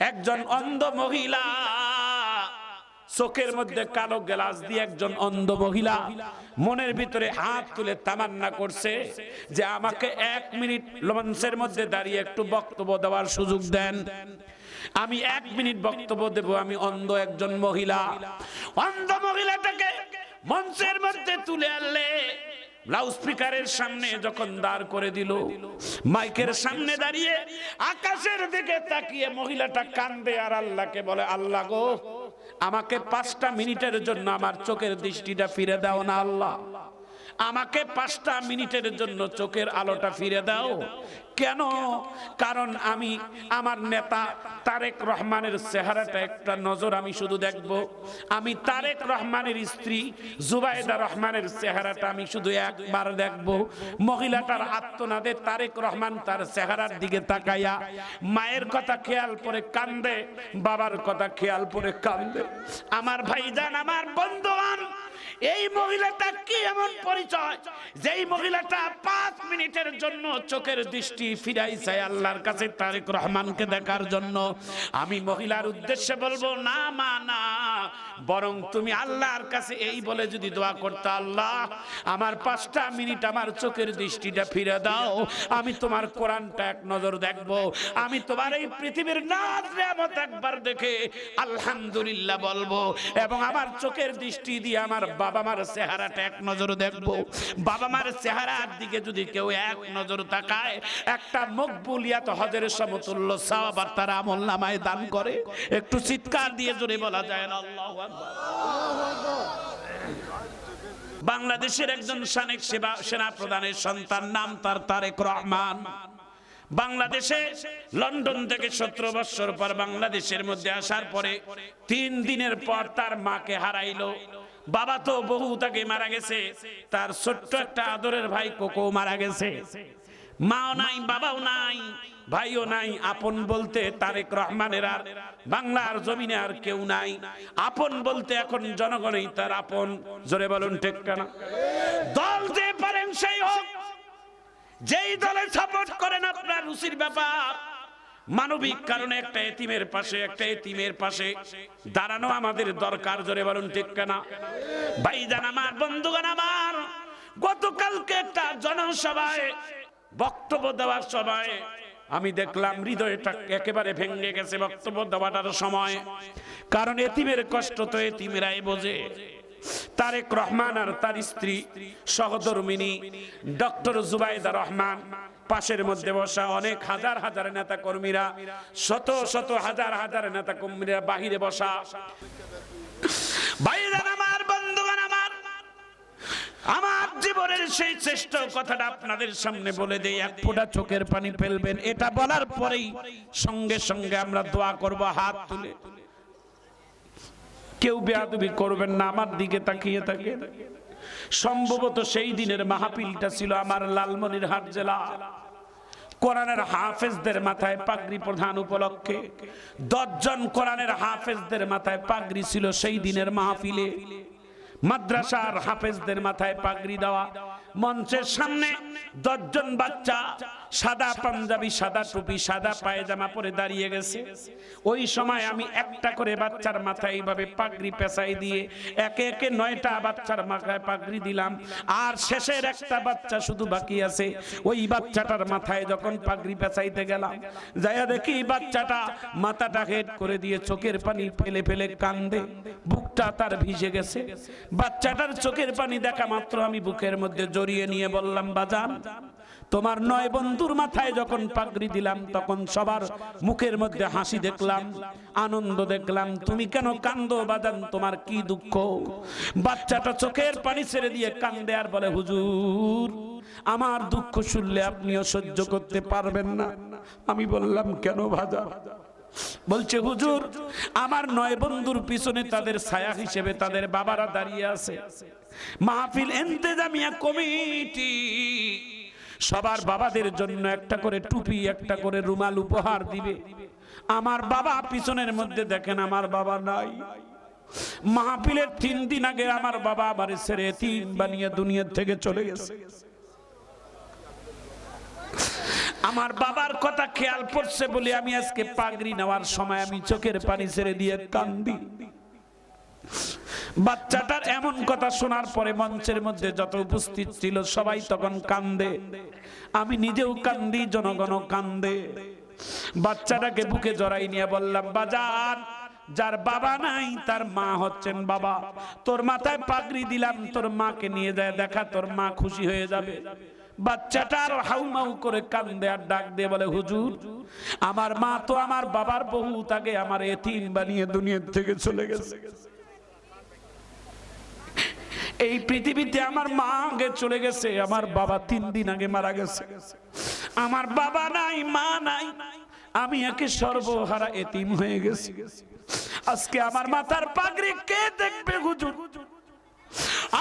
একজন অন্ধ মহিলা, চোখের মধ্যে কালো গ্লাস দিয়ে একজন অন্ধ মহিলা মনের ভিতরে হাত তুলে তামান্না করছে যে আমাকে 1 মিনিট মঞ্চের মধ্যে দাঁড়িয়ে একটু বক্তব্য দেওয়ার সুযোগ দেন, আমি 1 মিনিট বক্তব্য দেব। আমি অন্ধ একজন মহিলা। অন্ধ মহিলাটাকে মঞ্চের মধ্যে তুলে আনলে, লাউড স্পিকারের সামনে যখন দাঁড় করে দিল, মাইকের সামনে দাঁড়িয়ে আকাশের দিকে তাকিয়ে মহিলাটা কান্দে আর আল্লাহকে বলে, আল্লাহ গো, আমাকে 5টা মিনিটের জন্য আমার চোখের দৃষ্টিটা ফিরে দাও না আল্লাহ, আমাকে 5টা মিনিটের জন্য চোখের আলোটা ফিরে দাও। কেন? কারণ আমি আমার নেতা তারেক রহমানের চেহারাটা একটা নজর আমি শুধু দেখব, আমি তারেক রহমানের স্ত্রী জুবাইদা রহমানের চেহারাটা আমি শুধু একবার দেখব। মহিলাটার আত্মনাদে তারেক রহমান তার চেহারার দিকে তাকাইয়া মায়ের কথা খেয়াল করে কান্দে, বাবার কথা খেয়াল করে কান্দে। আমার ভাইজান, আমার বন্ধুগণ, এই মহিলাটা কি এমন পরিচয় যেই মহিলাটা 5 মিনিটের জন্য চোখের দৃষ্টি ফিরাইছে আল্লাহর কাছে তারেক রহমানকে দেখার জন্য। আমি মহিলার উদ্দেশ্যে বলবো, না মা না, বরং তুমি আল্লাহর কাছে এই বলে যদি দোয়া করতে, আল্লাহ আমার 5টা মিনিট আমার চোখের দৃষ্টিটা ফিরে দাও, আমি তোমার কোরআনটা এক নজর দেখব, আমি তোমার এই পৃথিবীর নাজ নিয়ামত একবার দেখে আলহামদুলিল্লাহ বলবো, এবং আমার চোখের দৃষ্টি দিয়ে আমার বাবা মার চেহারাটা এক নজর দেখবো। বাবা মার চেহারার দিকে যদি কেউ এক নজর তাকায়, একটা মকবুলিয়াত হজের সমতুল্য সওয়াব তার আমলনামায় দান করে। একটু চিৎকার দিয়ে জোরে বলা যায় না আল্লাহু আকবার। বাংলাদেশের একজন সাবেক সেনা প্রধানের সন্তান, নাম তার তারেক রহমান। বাংলাদেশে লন্ডন থেকে 17 বছর পর বাংলাদেশের মধ্যে আসার পরে 3 দিনের পর তার মাকে হারাইলো। বাবা তো বহু তাকে মারা গেছে, তার ছোট্ট একটা আদরের ভাই কোকো মারা গেছে। মাও নাই, বাবাও নাই, ভাইও নাই। আপন বলতে তারেক রহমানের আর বাংলার জমিনে আর কেউ নাই। আপন বলতে এখন জনগণই তার আপন। জোরে বলুন ঠিক কিনা? দল যে পারেন সেই হোক, যেই দলে সাপোর্ট করেন আপনার রুচির ব্যাপার। মানবিক কারণে একটা এতিমের পাশে দাঁড়ানো আমাদের দরকার। জোরে বলুন ঠিক কিনা? ভাইজান আমার, বন্ধুগণ আমার, গতকালকে একটা জনসভায় বক্তব্য দেওয়ার সময় আমি দেখলাম হৃদয়টা একেবারে ভেঙে গেছে বক্তব্য দেওয়াটার সময়। কারণ এতিমের কষ্ট তো এতিমেরাই বোঝে। তারেক রহমান আর তার স্ত্রী সহধর্মিনী ডক্টর জুবাইদা রহমান পাশের মধ্যে বসা, অনেক হাজার হাজার নেতা কর্মীরা, শত শত হাজার হাজার নেতা কর্মীরা বাহিরে বসা। ভাইজান আমার, বন্ধুগণ আমার, আমার জীবনের সেই শ্রেষ্ঠ কথাটা আপনাদের সামনে বলে দেই, এক ফোঁটা চোখের পানি ফেলবেন। এটা বলার পরেই সঙ্গে সঙ্গে আমরা দোয়া করব হাত তুলে। কেউ বেয়াদবি করবেন না, আমার দিকে তাকিয়ে থাকে। সম্ভবত সেই দিনের মাহফিলটা ছিল আমার লালমনিরহাট জেলা। কোরআনের হাফেজদের মাথায় পাগড়ি প্রধান উপলক্ষে 10 জন কোরআনের হাফেজদের মাথায় পাগড়ি ছিল সেই দিনের মাহফিলে। মাদ্রাসার হাফেজদের মাথায় পাগড়ি দেওয়া, মঞ্চের সামনে 10 জন বাচ্চা সাদা পাঞ্জাবি, সাদা টুপি, সাদা পায়জামা পরে দাঁড়িয়ে গেছে। ওই সময় আমি একটা করে বাচ্চার মাথায় এইভাবে পাগড়ি পেঁচাই দিয়ে একে একে 9টা বাচ্চার মাথায় পাগড়ি দিলাম। আর শেষের একটা বাচ্চা শুধু বাকি আছে। ওই বাচ্চাটার মাথায় যখন পাগড়ি পেঁচাইতে গেলাম, যাইয়া দেখি বাচ্চাটা মাথাটা হেড করে দিয়ে চোখের পানি ফেলে ফেলে কান্দে, বুকটা তার ভিজে গেছে। বাচ্চাটার চোখের পানি দেখা মাত্র আমি বুকের মধ্যে জড়িয়ে নিয়ে বললাম, বাজান, তোমার 9 বন্ধুর মাথায় যখন পাগড়ি দিলাম তখন সবার মুখের মধ্যে হাসি দেখলাম, আনন্দ দেখলাম, তুমি কেন কান্দো বাজান, তোমার কি দুঃখ? বাচ্চাটা চোখের পানি ছেড়ে দিয়ে কান্দে আর বলে, হুজুর, আমার দুঃখ শুনলে আপনিও সহ্য করতে পারবেন না। আমি বললাম, কেন বাজান? বলছে, হুজুর, আমার 9 বন্ধুর পিছনে তাদের ছায়া হিসেবে তাদের বাবারা দাঁড়িয়ে আছে। মাহফিল ইন্তেজামিয়া কমিটি সবার বাবাদের জন্য একটা করে টুপি, একটা করে রুমাল উপহার দিবে। আমার বাবা পিছনের মধ্যে দেখেন, আমার বাবা নাই। মাহফিলের 3 দিন আগে আমার বাবা আমার ছেড়ে এতিম বানিয়ে দুনিয়া থেকে চলে গেছে। আমার বাবার কথা খেয়াল পড়ছে বলে আমি আজকে পাগড়ি নেওয়ার সময় আমি চোখের পানি ছেড়ে দিয়ে কান্দি। বাচ্চাটার এমন কথা শোনার পরে মঞ্চের মধ্যে যত উপস্থিত ছিল সবাই তখন কান্দে, আমি নিজেও কান্দি, জনগণ কান্দে। বাচ্চাটাকে বুকে জড়াই নিয়ে বললাম, বাজান, যার বাবা নাই তার মা হচ্ছেন বাবা। তোর মাথায় পাগড়ি দিলাম, তোর মাকে নিয়ে যায় দেখা, তোর মা খুশি হয়ে যাবে। বাচ্চাটা আরো হাউমাউ করে কান্দে আর ডাক দিয়ে বলে, হুজুর, আমার মা তো আমার বাবার বহুত আগে আমার এতিম বানিয়ে দুনিয়া থেকে চলে গেছে। এই পৃথিবীতে আমার মা আগে চলে গেছে, আমার বাবা 3 দিন আগে মারা গেছে। আমার বাবা নাই, মা নাই, আমি একে সর্বহারা এতিম হয়ে গেছি। আজকে আমার মাথার পাগড়ি কে দেখবে হুজুর?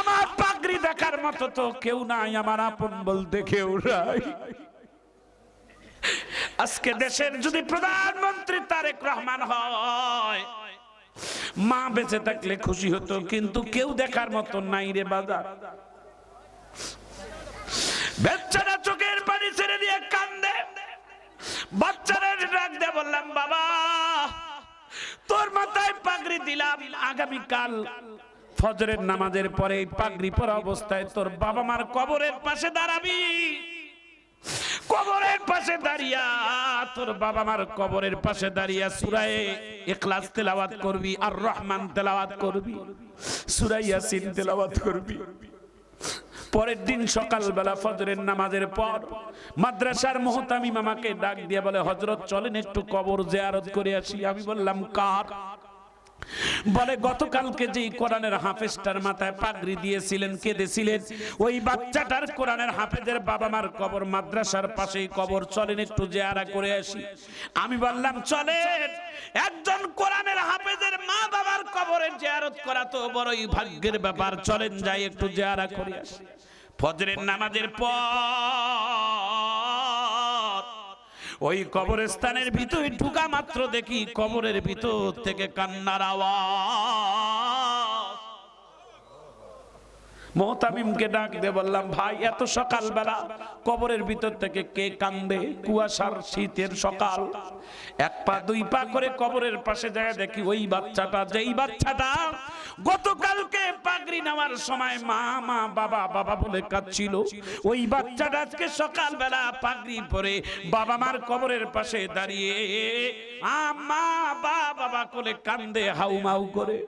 আমার পাগড়ি দেখার মতো তো কেউ নাই, আমার আপন বলতে কেউ নাই। আজকে দেশের যদি প্রধানমন্ত্রী তারেক রহমান হয়, মা বেঁচে থাকলে খুশি হতো, কিন্তু কেউ দেখার মতো নাই রে বাজার। বাচ্চারা চোখের পানি ছেড়ে দিয়ে কান্দে। বাচ্চারা ডাক দিয়ে বললাম, বাবা, তোর মাথায় পাগড়ি দিলাম, আগামীকাল ফজরের নামাজের পরে পাগড়ি পরা অবস্থায় তোর বাবা মার কবরের পাশে দাঁড়াবি। কবরের পাশে দাঁড়িয়া, তোর বাবা মার কবরের পাশে দাঁড়িয়া সূরা ইখলাস তেলাওয়াত করবি, আর রহমান তেলাওয়াত করবি, সূরা ইয়াসিন তেলাওয়াত করবি। পরের দিন সকালবেলা ফজরের নামাজের পর মাদ্রাসার মুহতামিম আমাকে ডাক দিয়ে বলে, হযরত চলেন একটু কবর জিয়ারত করে আসি। আমি বললাম, কার? বলে, গতকালকে যেই কোরআনের হাফেজটার মাথায় পাগড়ি দিয়েছিলেন, কেঁদেছিলেন, ওই বাচ্চাটার কোরআনের হাফেজের বাবা মার কবর মাদ্রাসার পাশেই কবর, চলেন একটু জিয়ারত করে আসি। আমি বললাম, চলেন। একজন কোরআনের হাফেজের মা বাবার কবরের জিয়ারত করা তো বড়ই ভাগ্যের ব্যাপার, চলেন যাই একটু জিয়ারত করে আসি। ফজরের নামাজের পর ওই কবরস্থানের ভিতরে ঢুকা মাত্র দেখি কবরের ভিতর থেকে কান্নার আওয়াজ। মুহতামিমকে ডাক দিয়ে বললাম, ভাই, এত সকালবেলা কবরের ভিতর থেকে কে কান্দে? কুয়াশার শীতের সকাল। 1 পা 2 পা করে কবরের পাশে যায়, দেখি ওই বাচ্চাটা, যেই বাচ্চাটা গতকালকে পাগড়ি নেওয়ার সময় মা মা বাবা বাবা বলে কাঁদছিল, ওই বাচ্চাটা আজকে সকালবেলা পাগড়ি পরে বাবা মার কবরের পাশে দাঁড়িয়ে মা বাবা করে কান্দে হাউমাউ করে।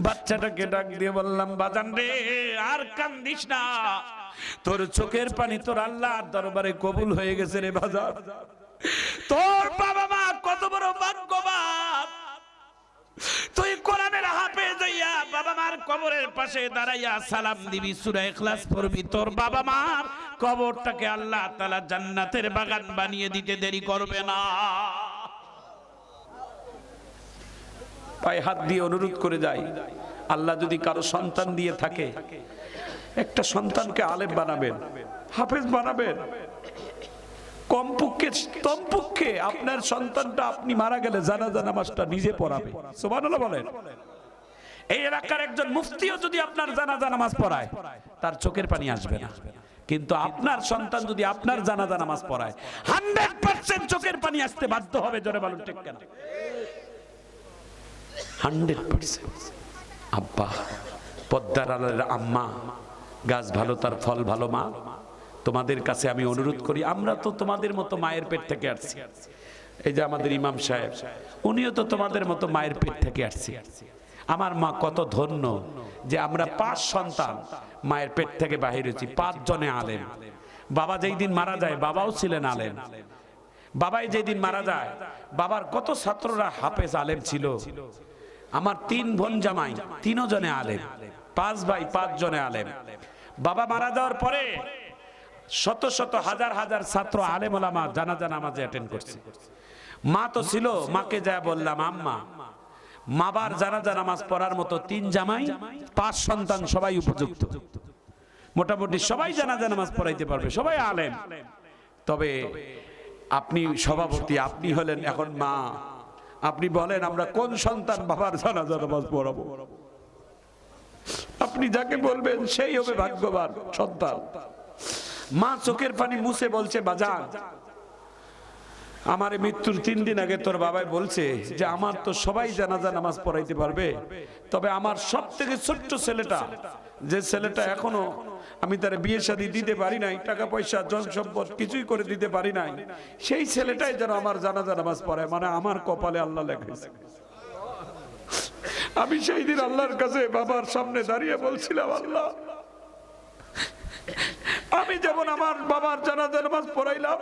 বাচ্চাটাকে ডাক দিয়ে বললাম, বাজান রে, আর কান্দিস না, তোর চোখের পানি তোর আল্লাহর দরবারে কবুল হয়ে গেছে রে বাজার। তোর বাবা মা কত বড় ভাগ্যবান, তুই কোরআনের হাফেজ হইয়া বাবা মার কবরের পাশে দাঁড়াইয়া সালাম দিবি, সূরা ইখলাস পড়বি, তোর বাবা মার কবরটাকে আল্লাহ তাআলা জান্নাতের বাগান বানিয়ে দিতে দেরি করবে না। পায়ে হাত দিয়ে অনুরোধ করে যাই, আল্লাহ যদি কারো সন্তান দিয়ে থাকে, একটা সন্তানকে আলেম বানাবেন, হাফেজ বানাবেন। কমপক্ষে আপনার সন্তানটা আপনি মারা গেলে জানাজা নামাজটা নিজে পড়াবে। সুবহানাল্লাহ বলেন। এই এলাকার একজন মুফতিও যদি আপনার জানাজা নামাজ পড়ায়, তার চোখের পানি আসবে না। কিন্তু আপনার সন্তান যদি আপনার জানাজা নামাজ পড়ায়, 100% চোখের পানি আসতে বাধ্য হবে। জোরে বলুন ঠিক কেন? 100%। আব্বা, পদ্মার আলের আম্মা, গাছ ভালো তার ফল ভালো মা, তোমাদের কাছে আমি অনুরোধ করি, আমরা তো তোমাদের মতো মায়ের পেট থেকে আসছি। এই যে আমাদের ইমাম সাহেব, উনিও তো তোমাদের মতো মায়ের পেট থেকে আসছি। আমার মা কত ধন্য যে আমরা 5 সন্তান মায়ের পেট থেকে বাহির হয়েছি, 5 জনে আলেম। বাবা যেই দিন মারা যায়, বাবাও ছিলেন আলেম। বাবাই যেদিন মারা যায়, বাবার কত ছাত্ররা হাফেজ আলেম ছিল। আমার 3 বোন জামাই, 3 জনে আলেম, 5 ভাই 5 জনে আলেম। বাবা মারা যাওয়ার পরে শত শত হাজার হাজার ছাত্র আলেম ওলামা জানাজা নামাজে অ্যাটেন্ড করছে। মা তো ছিল, মাকে যা বললাম, আম্মা, মাবার জানাজা নামাজ পড়ার মতো 3 জামাই, 5 সন্তান, সবাই উপযুক্ত, মোটামুটি সবাই জানাজা নামাজ পড়াইতে পারবে, সবাই আলেম। তবে আপনি সভাপতি, আপনি হলেন এখন মা, আপনি বলেন আমরা কোন সন্তান বাবার জানাজা নামাজ পড়াবো? আপনি যাকে বলবেন সেই হবে ভাগ্যবান সন্তান। মা চোখের পানি মুছে বলছে, বাজান, আমার মৃত্যুর 3 দিন আগে তোর বাবাই বলছে যে আমার তো সবাই জানাজা নামাজ পড়াইতে পারবে, তবে আমার সব থেকে ছোট্ট ছেলেটা, যে ছেলেটা এখনো আমি তার বিয়ে শাদী দিতে পারি নাই, টাকা পয়সা জন সম্পদ কিছুই করে দিতে পারি নাই, সেই ছেলেটাই যেন আমার জানাজা নামাজ পড়ায়। মানে আমার কপালে আল্লাহ লেখেছে। আমি সেই দিন আল্লাহর কাছে বাবার সামনে দাঁড়িয়ে বলছিলাম, আল্লাহ আমি যেমন আমার বাবার জানাজা নামাজ পড়াইলাম,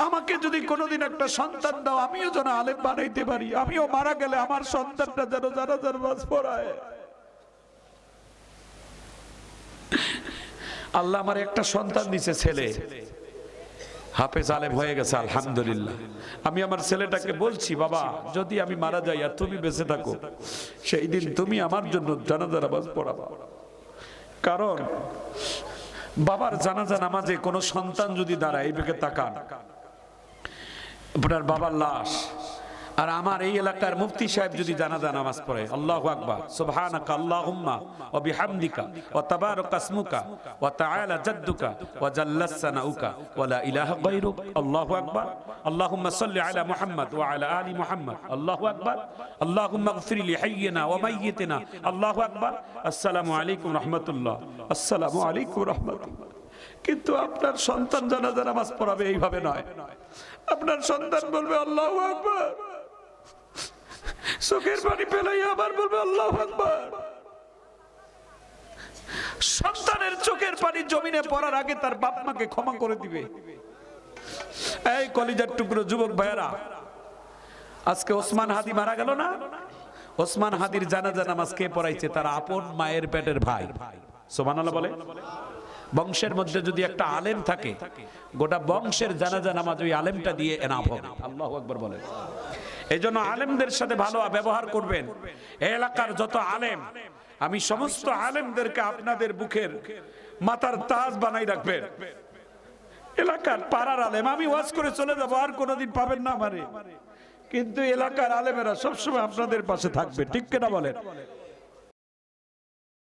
আমাকে যদি কোনোদিন একটা সন্তান দাও, আমিও যেন আলেম বানাইতে পারি, আমিও মারা গেলে আমার সন্তানটা যেন জানাজা নামাজ পড়ায়। আল্লাহ আমার একটা সন্তান দিছে, ছেলে হাফেজ আলেম হয়ে গেছে আলহামদুলিল্লাহ। আমি আমার ছেলেটাকে বলছি, বাবা যদি আমি মারা যাই আর তুমি বেঁচে থাকো, সেই দিন তুমি আমার জন্য জানাজা নামাজ পড়াবা। কারণ বাবার জানাজা নামাজে কোনো সন্তান যদি দাঁড়ায়, এই দিকে তাকান, আপনার বাবার লাশ, আর আমার এই এলাকার মুফতি সাহেব যদি জানাজা নামাজ পড়ে, আল্লাহু আকবার, সুবহানাকা আল্লাহুম্মা ওয়া বিহামদিকা ওয়া তাবারাকা ইসমুকা ওয়া তাআলা জাদ্দুকা ওয়া জাল্লা সানাউকা ওয়া লা ইলাহা গায়রুক, আল্লাহু আকবার, আল্লাহুম্মা সাল্লি আলা মুহাম্মদ ওয়া আলা আলি মুহাম্মদ, আল্লাহু আকবার, আল্লাহুম্মা ইগফির লি হাইয়িনা ওয়া মাইয়িতিনা, আল্লাহু আকবার, আসসালামু আলাইকুম রাহমাতুল্লাহ, আসসালামু আলাইকুম রাহমাতুল্লাহ। কিন্তু আপনার সন্তান জানাজা নামাজ পড়াবে এইভাবে নয়। আপনার সন্তান বলবে আল্লাহু আকবার, চোখের পানি ফেলাই আবার বলবে আল্লাহু আকবার। সন্তানের চোখের পানি জমিনে পড়ার আগে তার বাপ মাকে ক্ষমা করে দিবে। এই কলিজার টুকরো যুবক ভাইয়েরা, আজকে ওসমান হাদি মারা গেল না? ওসমান হাদির জানাজা নামাজ কে পড়াইছে? তার আপন মায়ের পেটের ভাই। সুবহানাল্লাহ বলে। বংশের মধ্যে যদি একটা আলেম থাকে, গোটা বংশের জানাজা নামাজ ওই আলেমটা দিয়ে এনাফ হবে। আল্লাহু আকবার বলেন। এই জন্য আলেমদের সাথে ভালো ব্যবহার করবেন। এই এলাকার যত আলেম, আমি সমস্ত আলেমদেরকে আপনাদের বুকের মাথার তাজ বানাই রাখবেন। এলাকার পাড়ার আলেম, আমি ওয়াজ করে চলে যাবো, আর কোনোদিন পাবেন না আমারে, কিন্তু এলাকার আলেমেরা সবসময় আপনাদের পাশে থাকবে, ঠিক কিনা বলেন?